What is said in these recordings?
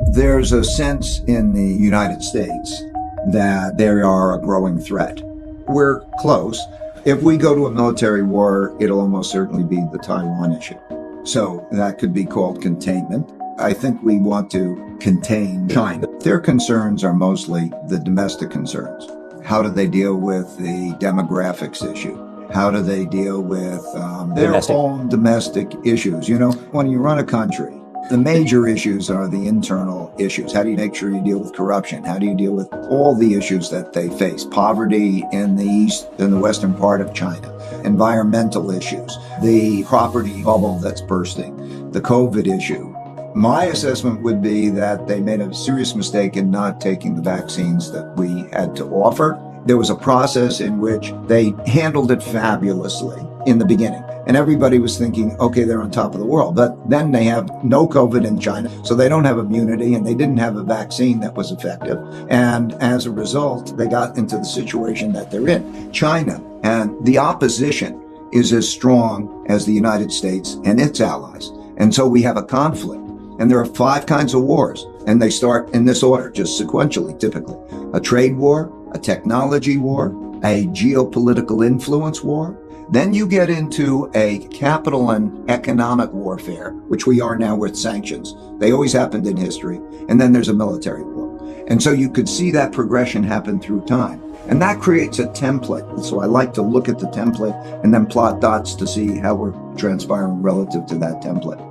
There's a sense in the United States that they are a growing threat. We're close. If we go to a military war, it'll almost certainly be the Taiwan issue. So that could be called containment. I think we want to contain China. Their concerns are mostly the domestic concerns. How do they deal with the demographics issue? How do they deal with their own domestic issues? You know, when you run a country, the major issues are the internal issues. How do you make sure you deal with corruption? How do you deal with all the issues that they face? Poverty in the east, in the western part of China, environmental issues, the property bubble that's bursting, the COVID issue. My assessment would be that they made a serious mistake in not taking the vaccines that we had to offer. There was a process in which they handled it fabulously in the beginning. And everybody was thinking, okay, they're on top of the world. But then they have no COVID in China, so they don't have immunity, and they didn't have a vaccine that was effective. And as a result, they got into the situation that they're in. China and the opposition is as strong as the United States and its allies. And so we have a conflict. And there are 5 kinds of wars, and they start in this order, just sequentially, typically. A trade war, a technology war, a geopolitical influence war. Then you get into a capital and economic warfare, which we are now with sanctions. They always happened in history. And then there's a military war. And so you could see that progression happen through time. And that creates a template. So I like to look at the template and then plot dots to see how we're transpiring relative to that template.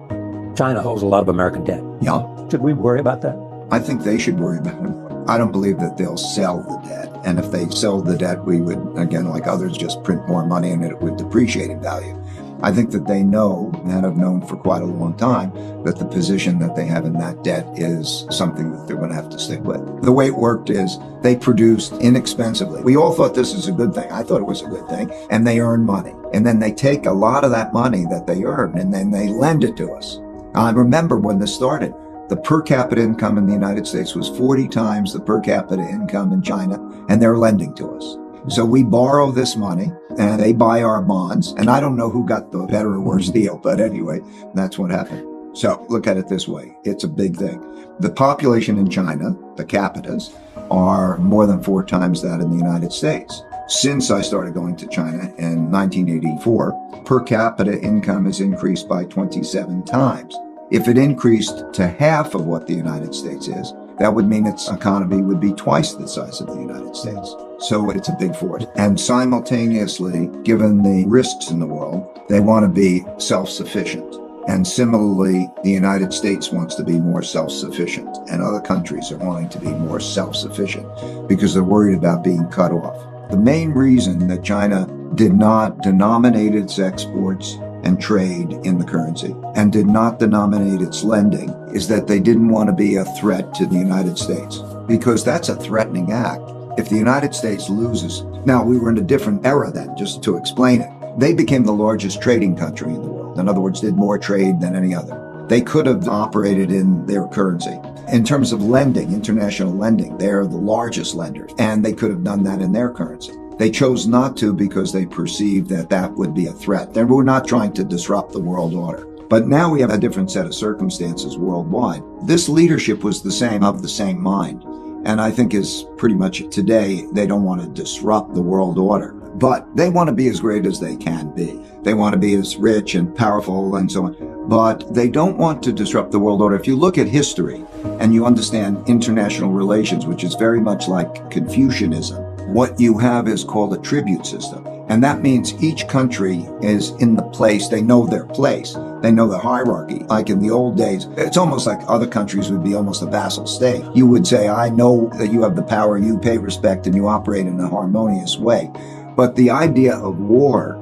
China owes a lot of American debt. Yeah. Should we worry about that? I think they should worry about it. I don't believe that they'll sell the debt. And if they sell the debt, we would, again, like others, just print more money and it would depreciate in value. I think that they know, and have known for quite a long time, that the position that they have in that debt is something that they're going to have to stick with. The way it worked is they produced inexpensively. We all thought this is a good thing. I thought it was a good thing. And they earn money. And then they take a lot of that money that they earn and then they lend it to us. I remember when this started, the per capita income in the United States was 40 times the per capita income in China, and they're lending to us. So we borrow this money and they buy our bonds. And I don't know who got the better or worse deal, but anyway, that's what happened. So look at it this way. It's a big thing. The population in China, the capitas, are more than 4 times that in the United States. Since I started going to China in 1984, per capita income has increased by 27 times. If it increased to half of what the United States is, that would mean its economy would be twice the size of the United States. So it's a big force. And simultaneously, given the risks in the world, they want to be self-sufficient. And similarly, the United States wants to be more self-sufficient, and other countries are wanting to be more self-sufficient because they're worried about being cut off. The main reason that China did not denominate its exports and trade in the currency and did not denominate its lending is that they didn't want to be a threat to the United States, because that's a threatening act. If the United States loses, now we were in a different era then, just to explain it. They became the largest trading country in the world. In other words, did more trade than any other. They could have operated in their currency. In terms of lending, international lending, they're the largest lenders, and they could have done that in their currency. They chose not to because they perceived that that would be a threat. They were not trying to disrupt the world order. But now we have a different set of circumstances worldwide. This leadership was the same, of the same mind. And I think is pretty much today, they don't want to disrupt the world order. But they want to be as great as they can be. They want to be as rich and powerful and so on. But they don't want to disrupt the world order. If you look at history and you understand international relations, which is very much like Confucianism, what you have is called a tribute system. And that means each country is in the place, they know their place, they know the hierarchy. Like in the old days, it's almost like other countries would be almost a vassal state. You would say, I know that you have the power, you pay respect, and you operate in a harmonious way. But the idea of war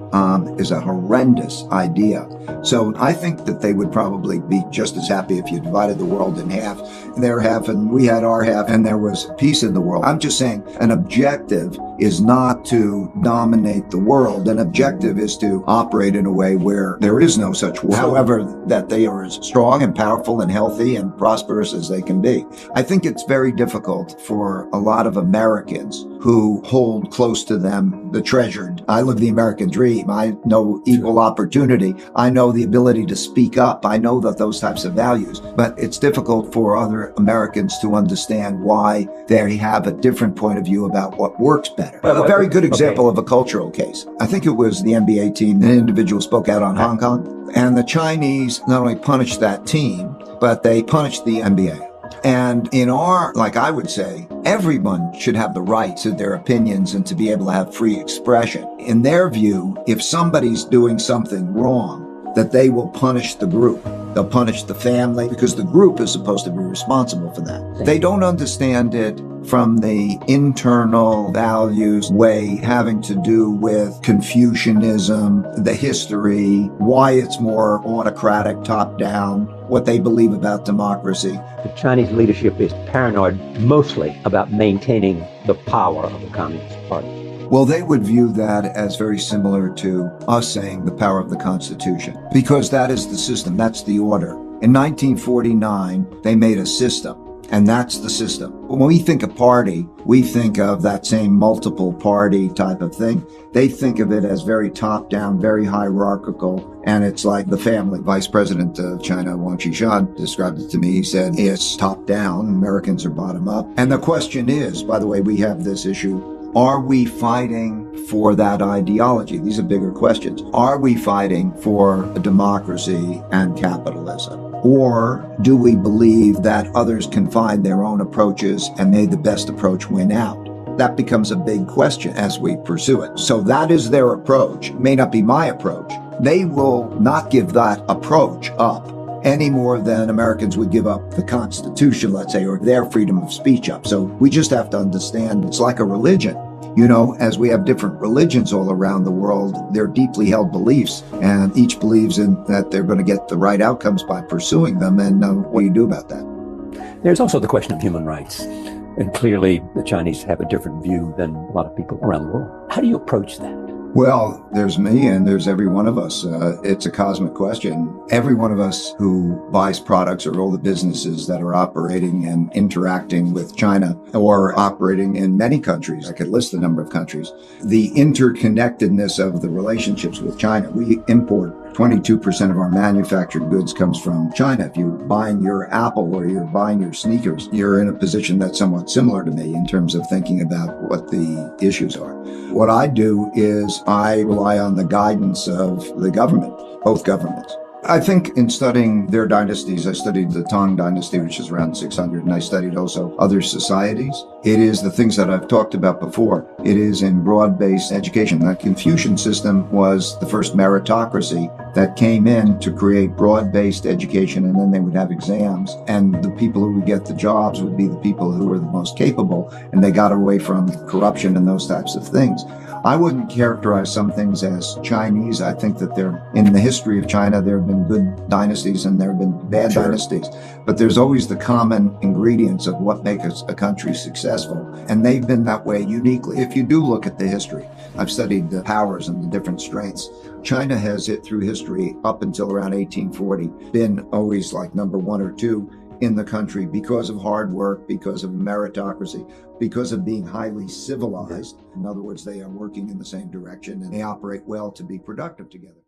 is a horrendous idea. So I think that they would probably be just as happy if you divided the world in half, their half and we had our half, and there was peace in the world. I'm just saying an objective is not to dominate the world. An objective is to operate in a way where there is no such world. However, that they are as strong and powerful and healthy and prosperous as they can be. I think it's very difficult for a lot of Americans who hold close to them the treasured. I live the American dream. I know equal opportunity. I know the ability to speak up. I know that those types of values, but it's difficult for other Americans to understand why they have a different point of view about what works better. A very good example of a cultural case. I think it was the NBA team. An individual spoke out on Hong Kong, and the Chinese not only punished that team, but they punished the NBA. And in our, like I would say, everyone should have the right to their opinions and to be able to have free expression. In their view, if somebody's doing something wrong, that they will punish the group. They'll punish the family because the group is supposed to be responsible for that. They don't understand it from the internal values way having to do with Confucianism, the history, why it's more autocratic, top-down, what they believe about democracy. The Chinese leadership is paranoid mostly about maintaining the power of the Communist Party. Well, they would view that as very similar to us saying the power of the Constitution, because that is the system, that's the order. In 1949, they made a system, and that's the system. When we think of party, we think of that same multiple party type of thing. They think of it as very top-down, very hierarchical, and it's like the family. Vice President of China, Wang Qishan, described it to me. He said, it's top-down, Americans are bottom-up. And the question is, by the way, we have this issue, are we fighting for that ideology? These are bigger questions. Are we fighting for a democracy and capitalism? Or do we believe that others can find their own approaches and may the best approach win out? That becomes a big question as we pursue it. So that is their approach. It may not be my approach. They will not give that approach up any more than Americans would give up the Constitution, let's say, or their freedom of speech up. So we just have to understand it's like a religion. You know, as we have different religions all around the world, they're deeply held beliefs, and each believes in that they're going to get the right outcomes by pursuing them. And what do you do about that? There's also the question of human rights. And clearly, the Chinese have a different view than a lot of people around the world. How do you approach that? Well, there's me and there's every one of us. It's a cosmic question. Every one of us who buys products or all the businesses that are operating and interacting with China or operating in many countries, I could list the number of countries, the interconnectedness of the relationships with China. We import 22% of our manufactured goods comes from China. If you're buying your Apple or you're buying your sneakers, you're in a position that's somewhat similar to me in terms of thinking about what the issues are. What I do is I rely on the guidance of the government, both governments. I think in studying their dynasties, I studied the Tang dynasty, which is around 600, and I studied also other societies. It is the things that I've talked about before. It is in broad-based education. That Confucian system was the first meritocracy that came in to create broad-based education, and then they would have exams, and the people who would get the jobs would be the people who were the most capable, and they got away from corruption and those types of things. I wouldn't characterize some things as Chinese. I think that in the history of China, there have been good dynasties and there have been bad dynasties, but there's always the common ingredients of what makes a country successful. And they've been that way uniquely. If you do look at the history, I've studied the powers and the different strengths. China has it through history up until around 1840, been always like number one or two in the country because of hard work, because of meritocracy, because of being highly civilized. In other words, they are working in the same direction and they operate well to be productive together.